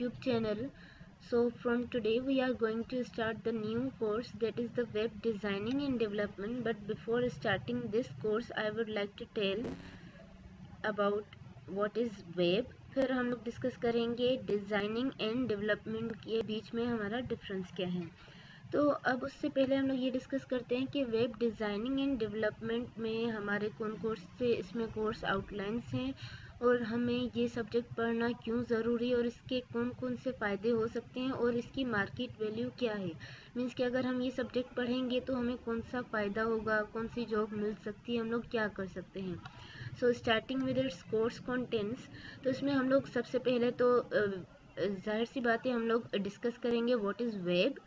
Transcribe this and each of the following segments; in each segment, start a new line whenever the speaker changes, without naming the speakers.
YouTube channel. So from today we are going to start the new course, that is the web designing and development. But before starting this course I would like to tell about what is web. फिर हम लोग discuss करेंगे designing and development के बीच में हमारा difference क्या है। तो अब उससे पहले हम लोग ये डिस्कस करते हैं कि वेब डिज़ाइनिंग एंड डेवलपमेंट में हमारे कौन कोर्स से इसमें कोर्स आउटलाइंस हैं और हमें ये सब्जेक्ट पढ़ना क्यों ज़रूरी है और इसके कौन कौन से फ़ायदे हो सकते हैं और इसकी मार्केट वैल्यू क्या है। मीन्स कि अगर हम ये सब्जेक्ट पढ़ेंगे तो हमें कौन सा फ़ायदा होगा, कौन सी जॉब मिल सकती है, हम लोग क्या कर सकते हैं। So starting with its course contents, तो इसमें हम लोग सबसे पहले तो जाहिर सी बात है हम लोग डिस्कस करेंगे व्हाट इज़ वेब।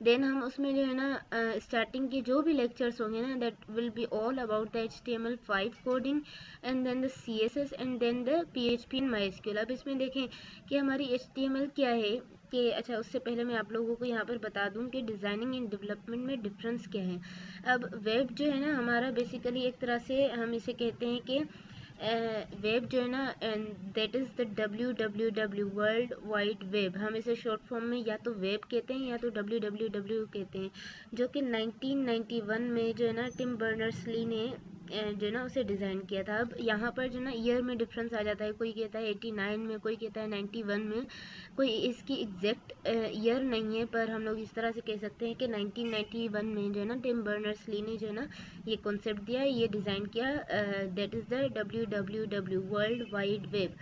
देन हम उसमें जो है ना स्टार्टिंग के जो भी लेक्चर्स होंगे ना that will be all about the HTML5 coding and then the CSS and then the PHP and MySQL। अब इसमें देखें कि हमारी HTML क्या है कि अच्छा उससे पहले मैं आप लोगों को यहाँ पर बता दूँ कि डिज़ाइनिंग एंड डेवलपमेंट में डिफरेंस क्या है। अब वेब जो है ना हमारा बेसिकली एक तरह से हम इसे कहते हैं कि वेब जो है ना that is the WWW world wide web. हम इसे शॉर्ट फॉर्म में या तो वेब कहते हैं या तो WWW कहते हैं, जो कि 1991 में जो है ना टिम बर्नर्स-ली ने जो है ना उसे डिज़ाइन किया था। अब यहाँ पर जो ना ईयर में डिफरेंस आ जाता है, कोई कहता है 89 में, कोई कहता है 91 में, कोई इसकी एग्जैक्ट ईयर नहीं है, पर हम लोग इस तरह से कह सकते हैं कि 1991 में जो है ना टिम बर्नर्स-ली ने जो है ना ये कॉन्सेप्ट दिया, ये डिज़ाइन किया, that is the WWW world wide web.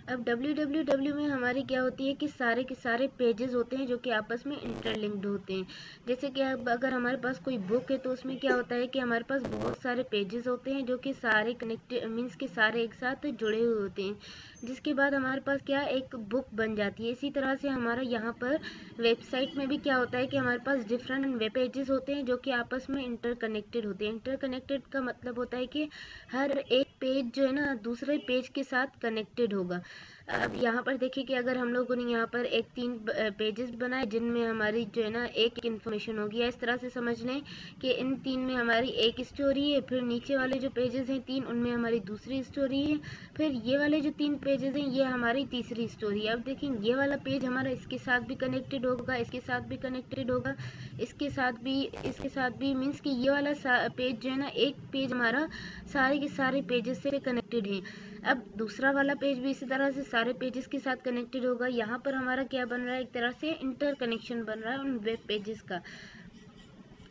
अब WWW में हमारी क्या होती है कि सारे के सारे पेजेस होते हैं जो कि आपस में इंटरलिंक्ड होते हैं। जैसे कि अब अगर हमारे पास कोई बुक है तो उसमें क्या होता है कि हमारे पास बहुत सारे पेजेस होते हैं जो कि सारे कनेक्टेड मीन्स के सारे एक साथ जुड़े हुए होते हैं, जिसके बाद हमारे पास क्या एक बुक बन जाती है। इसी तरह से हमारा यहाँ पर वेबसाइट में भी क्या होता है कि हमारे पास डिफरेंट वेब पेजेस होते हैं जो कि आपस में इंटरकनेक्टेड होते हैं। इंटरकनेक्टेड का मतलब होता है कि हर एक पेज जो है ना दूसरे पेज के साथ कनेक्टेड होगा। अब यहाँ पर देखिए कि अगर हम लोगों ने यहाँ पर एक 3 पेजेस बनाए जिनमें हमारी जो है ना एक इन्फॉर्मेशन होगी, इस तरह से समझ लें कि इन 3 में हमारी एक स्टोरी है, फिर नीचे वाले जो पेजेस हैं 3 उनमें हमारी दूसरी स्टोरी है, फिर ये वाले जो 3 पेजेस हैं ये हमारी तीसरी स्टोरी है। अब देखिए ये वाला पेज हमारा इसके साथ भी कनेक्टेड होगा, इसके साथ भी कनेक्टेड होगा, इसके साथ भी मीन्स कि ये वाला पेज जो है ना एक पेज हमारा सारे के सारे पेजेस से कनेक्टेड है। अब दूसरा वाला पेज भी इसी तरह से सारे पेजेस के साथ कनेक्टेड होगा। यहाँ पर हमारा क्या बन रहा है, एक तरह से इंटर कनेक्शन बन रहा है उन वेब पेजेस का।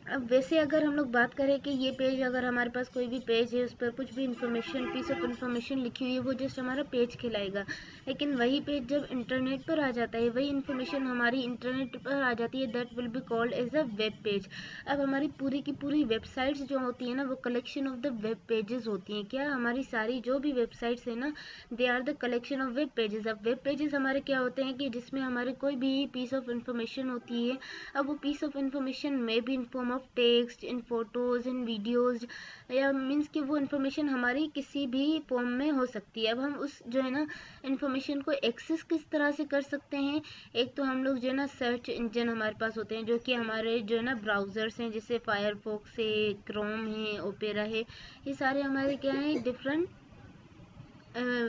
अब वैसे अगर हम लोग बात करें कि ये पेज अगर हमारे पास कोई भी पेज है उस पर कुछ भी इंफॉर्मेशन पीस ऑफ इंफॉर्मेशन लिखी हुई है वो जस्ट हमारा पेज कहलाएगा, लेकिन वही पेज जब इंटरनेट पर आ जाता है, वही इंफॉर्मेशन हमारी इंटरनेट पर आ जाती है, that will be called as a web page. अब हमारी पूरी की पूरी वेबसाइट्स जो होती है ना वो collection of the web pages होती हैं। क्या हमारी सारी जो भी वेबसाइट्स है ना they are the collection of web pages. अब वेब पेजेस हमारे क्या होते हैं कि जिसमें हमारे कोई भी पीस ऑफ इंफॉर्मेशन होती है, अब वो पीस ऑफ इंफॉर्मेशन में भी in form of text, in photos, in videos, या मीन्स कि वो इन्फॉर्मेशन हमारी किसी भी फॉर्म में हो सकती है। अब हम उस जो है ना इन्फॉर्मेशन को एक्सेस किस तरह से कर सकते हैं, एक तो हम लोग जो है ना सर्च इंजन हमारे पास होते हैं जो कि हमारे जो है ना ब्राउज़र्स हैं, जैसे फायरफॉक्स है, क्रोम है, ओपेरा है, ये सारे हमारे क्या हैं डिफरेंट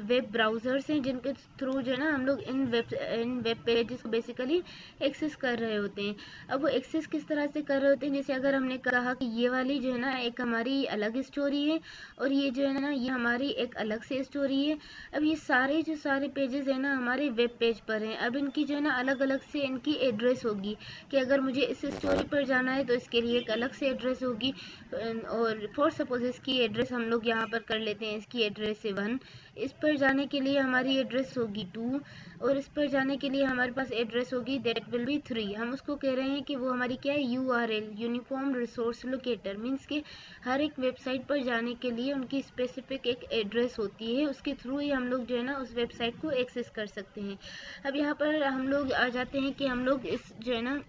वेब ब्राउज़र्स हैं जिनके थ्रू जो है ना हम लोग इन वेब पेजेस को बेसिकली एक्सेस कर रहे होते हैं। अब वो एक्सेस किस तरह से कर रहे होते हैं, जैसे अगर हमने कहा कि ये वाली जो है ना एक हमारी अलग स्टोरी है और ये जो है ना ये हमारी एक अलग से स्टोरी है। अब ये सारे जो सारे पेजेस हैं ना हमारे वेब पेज पर हैं। अब इनकी जो है ना अलग अलग से इनकी एड्रेस होगी कि अगर मुझे इस स्टोरी पर जाना है तो इसके लिए एक अलग से एड्रेस होगी, और फॉर सपोज इसकी एड्रेस हम लोग यहाँ पर कर लेते हैं, इसकी एड्रेस है 1, इस पर जाने के लिए हमारी एड्रेस होगी 2, और इस पर जाने के लिए हमारे पास एड्रेस होगी दैट विल बी 3। हम उसको कह रहे हैं कि वो हमारी क्या है URL, uniform resource locator. Means कि हर एक वेबसाइट पर जाने के लिए उनकी स्पेसिफिक एक एड्रेस होती है, उसके थ्रू ही हम लोग जो है ना उस वेबसाइट को एक्सेस कर सकते हैं। अब यहाँ पर हम लोग आ जाते हैं कि हम लोग इस जो है ना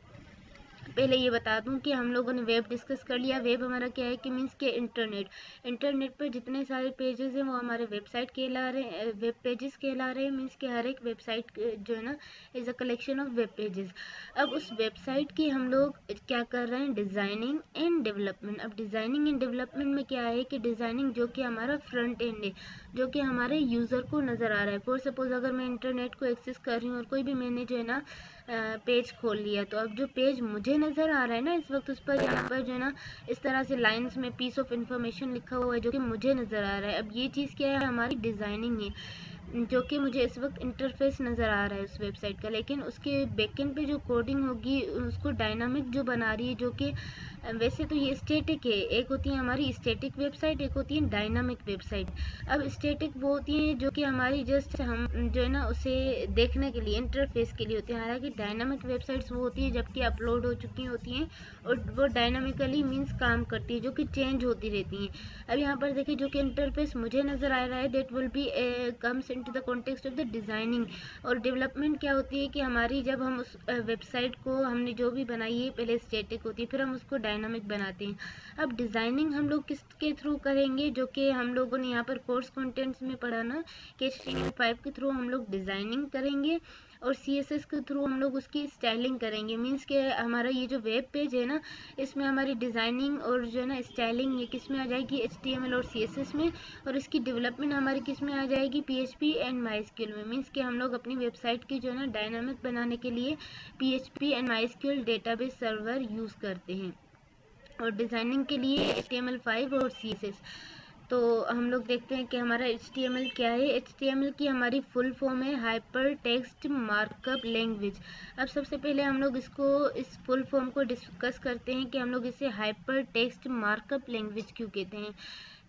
पहले ये बता दूं कि हम लोगों ने वेब डिस्कस कर लिया। वेब हमारा क्या है कि मीन्स के इंटरनेट पर जितने सारे पेजेस हैं वो हमारे वेबसाइट कहला रहे हैं, वेब पेजेस कहला रहे हैं। मीन्स कि हर एक वेबसाइट जो है ना is a collection of web pages. अब उस वेबसाइट की हम लोग क्या कर रहे हैं, डिज़ाइनिंग एंड डेवलपमेंट। अब डिज़ाइनिंग एंड डेवलपमेंट में क्या है कि डिज़ाइनिंग जो कि हमारा फ्रंट एंड है, जो कि हमारे यूज़र को नज़र आ रहा है। फॉर सपोज अगर मैं इंटरनेट को एक्सेस कर रही हूँ और कोई भी मैंने जो है ना पेज खोल लिया, तो अब जो पेज मुझे नज़र आ रहा है ना इस वक्त, उस पर यहाँ पर जो है ना इस तरह से लाइंस में पीस ऑफ इंफॉर्मेशन लिखा हुआ है जो कि मुझे नज़र आ रहा है। अब ये चीज़ क्या है, हमारी डिज़ाइनिंग है, जो कि मुझे इस वक्त इंटरफेस नज़र आ रहा है उस वेबसाइट का। लेकिन उसके बैकएंड पे जो कोडिंग होगी उसको डायनामिक जो बना रही है, जो कि वैसे तो ये स्टैटिक है। एक होती है हमारी स्टैटिक वेबसाइट, एक होती है डायनामिक वेबसाइट। अब स्टैटिक वो होती है जो कि हमारी जस्ट हम जो है ना उसे देखने के लिए, इंटरफेस के लिए होती है। हालांकि डायनामिक वेबसाइट्स वो होती है जबकि अपलोड हो चुकी होती हैं और वो डायनामिकली मीन्स काम करती है, जो कि चेंज होती रहती हैं। अब यहाँ पर देखिए जो कि इंटरफेस मुझे नज़र आ रहा है that will B comes into the context of the designing. और डेवलपमेंट क्या होती है कि हमारी जब हम उस वेबसाइट को हमने जो भी बनाई है पहले स्टैटिक होती है, फिर हम उसको डायनामिक बनाते हैं। अब डिज़ाइनिंग हम लोग किसके थ्रू करेंगे, जो कि हम लोगों ने यहाँ पर कोर्स कंटेंट्स में पढ़ा ना कि HTML5 के थ्रू हम लोग डिज़ाइनिंग करेंगे और CSS के थ्रू हम लोग उसकी स्टाइलिंग करेंगे। मीन्स के हमारा ये जो वेब पेज है ना इसमें हमारी डिज़ाइनिंग और जो है ना स्टाइलिंग ये किस में आ जाएगी, HTML और CSS में। और इसकी डेवलपमेंट हमारी किस में आ जाएगी, PHP एंड MySQL में। मीन्स कि हम लोग अपनी वेबसाइट की जो है ना डायनामिक बनाने के लिए PHP and MySQL database server use करते हैं और डिज़ाइनिंग के लिए HTML5 और CSS। तो हम लोग देखते हैं कि हमारा HTML क्या है। HTML की हमारी फुल फॉर्म है हाइपर टेक्स्ट मार्कअप लैंग्वेज। अब सबसे पहले हम लोग इस फुल फॉर्म को डिस्कस करते हैं कि हम लोग इसे हाइपर टेक्स्ट मार्कअप लैंग्वेज क्यों कहते हैं,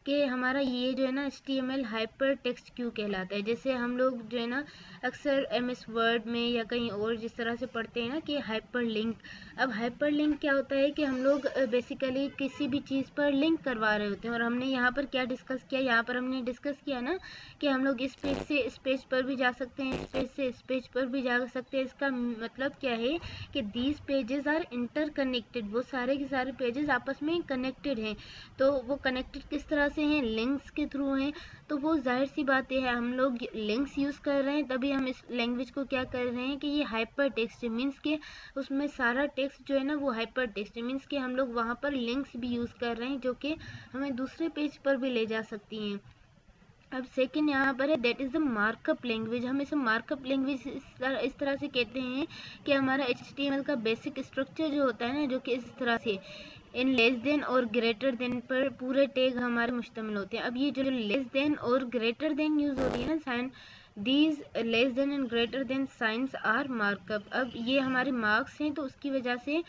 कि हमारा ये जो है ना HTML हाइपर टेक्स्ट क्यों कहलाता है। जैसे हम लोग जो है ना अक्सर MS वर्ड में या कहीं और जिस तरह से पढ़ते हैं ना कि हाइपर लिंक। अब हाइपर लिंक क्या होता है कि हम लोग बेसिकली किसी भी चीज़ पर लिंक करवा रहे होते हैं। और हमने यहाँ पर क्या डिस्कस किया, यहाँ पर हमने डिस्कस किया ना कि हम लोग इस पेज से इस पेज पर भी जा सकते हैं, इस पेज से इस पेज पर भी जा सकते हैं। इसका मतलब क्या है कि these pages are interconnected, वो सारे के सारे पेजेस आपस में कनेक्टेड हैं। तो वो कनेक्टेड किस तरह से हैं, लिंक्स के थ्रू हैं। तो वो जाहिर सी बात है हम लोग लिंक्स यूज़ कर रहे हैं, तभी हम इस लैंग्वेज को क्या कर रहे हैं कि ये हाइपर टेक्स्ट है। मीन्स के उसमें सारा टेक्स्ट जो है ना वो हाइपर टेक्स्ट है। मीन्स कि हम लोग वहाँ पर लिंक्स भी यूज़ कर रहे हैं जो कि हमें दूसरे पेज पर भी ले जा सकती हैं। अब सेकंड यहाँ पर है that is the markup language. हम इसे मार्कअप लैंग्वेज इस तरह से कहते हैं कि हमारा HTML का बेसिक स्ट्रक्चर जो होता है ना, जो कि इस तरह से इन लेस देन और ग्रेटर देन पर पूरे टैग हमारे मुश्तमिल होते हैं। अब ये जो लेस देन और ग्रेटर देन यूज़ होती है ना sign, these less than and greater than signs are markup. अब ये हमारे मार्क्स हैं, तो उसकी वजह से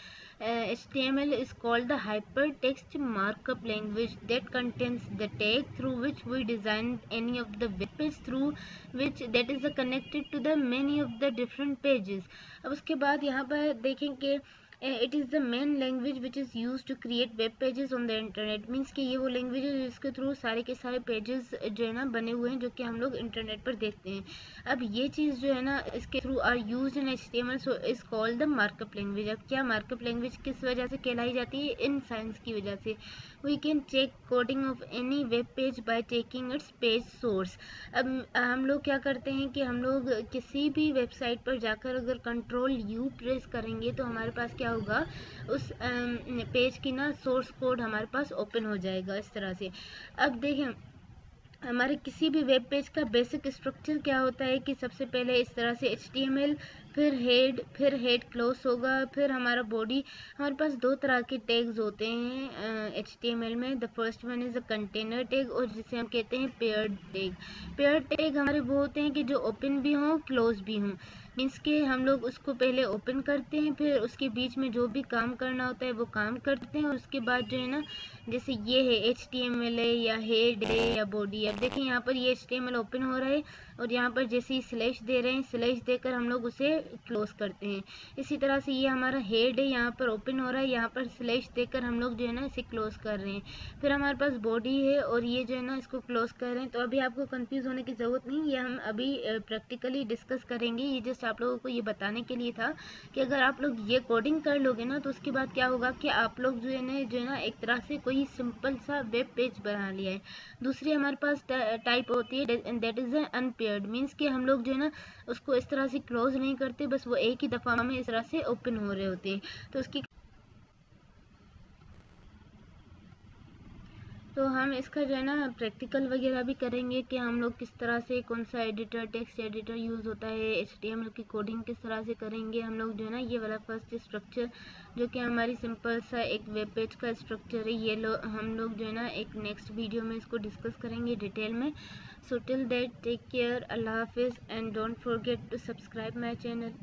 HTML is called the hypertext markup language that contains the tag through which we design any of the web page through which that is connected to the many of the different pages। अब उसके बाद यहाँ पर देखें कि it is the main language which is use to create web pages on the internet. Means कि ये वो लैंग्वेज है जिसके थ्रू सारे के सारे पेजेस जो है ना बने हुए हैं जो कि हम लोग इंटरनेट पर देखते हैं। अब ये चीज़ जो है ना इसके through are use in HTML, so is called the markup language. अब क्या मार्कअप लैंग्वेज किस वजह से कहलाई जाती है, इन साइंस की वजह से। We can check coding of any web page by taking its page source. अब हम लोग क्या करते हैं कि हम लोग किसी भी वेबसाइट पर जाकर अगर Ctrl+U प्रेस करेंगे तो हमारे पास क्या होगा, उस पेज की ना सोर्स कोड हमारे पास ओपन हो जाएगा इस तरह से। अब देखें हमारे किसी भी वेब पेज का बेसिक स्ट्रक्चर क्या होता है कि सबसे पहले इस तरह से HTML, फिर हेड क्लोज होगा, फिर हमारा बॉडी। हमारे पास दो तरह के टैग्स होते हैं HTML में। The first one is a container tag और जिसे हम कहते हैं पेयर्ड टैग। पेयर्ड टैग हमारे वो होते हैं कि जो ओपन भी हों क्लोज भी हों। मीन्स के हम लोग उसको पहले ओपन करते हैं, फिर उसके बीच में जो भी काम करना होता है वो काम करते हैं। उसके बाद जो है ना जैसे ये है HTML है या हेड है या बॉडी। अब देखिए यहाँ पर ये HTML ओपन हो रहा है और यहाँ पर जैसे ही स्लैश दे रहे हैं, स्लैश देकर हम लोग उसे क्लोज करते हैं। इसी तरह से ये हमारा हेड है, यहाँ पर ओपन हो रहा है, यहाँ पर स्लैश देकर हम लोग जो है ना इसे क्लोज कर रहे हैं। फिर हमारे पास बॉडी है और ये जो है ना इसको क्लोज कर रहे हैं। तो अभी आपको कंफ्यूज होने की ज़रूरत नहीं, ये हम अभी प्रैक्टिकली डिस्कस करेंगे। ये जस्ट आप लोगों को ये बताने के लिए था कि अगर आप लोग ये कोडिंग कर लोगे ना तो उसके बाद क्या होगा कि आप लोग जो है ना एक तरह से कोई सिंपल सा वेब पेज बना लिया है। दूसरी हमारे पास टाइप होती है दैट इज़ अनपेयर्ड, मीन्स कि हम लोग जो है ना उसको इस तरह से क्लोज नहीं करते, बस वो एक ही दफ़ा में इस तरह से ओपन हो रहे होते हैं। तो उसकी तो हम इसका जो है ना प्रैक्टिकल वगैरह भी करेंगे कि हम लोग किस तरह से, कौन सा एडिटर, टेक्स्ट एडिटर यूज़ होता है, HTML की कोडिंग किस तरह से करेंगे हम लोग जो है ना। ये वाला फर्स्ट स्ट्रक्चर जो कि हमारी सिंपल सा एक वेब पेज का स्ट्रक्चर है, ये हम लोग जो है ना एक नेक्स्ट वीडियो में इसको डिस्कस करेंगे डिटेल में। So till that take care, अल्लाह हाफिज़ and don't forget to subscribe my channel.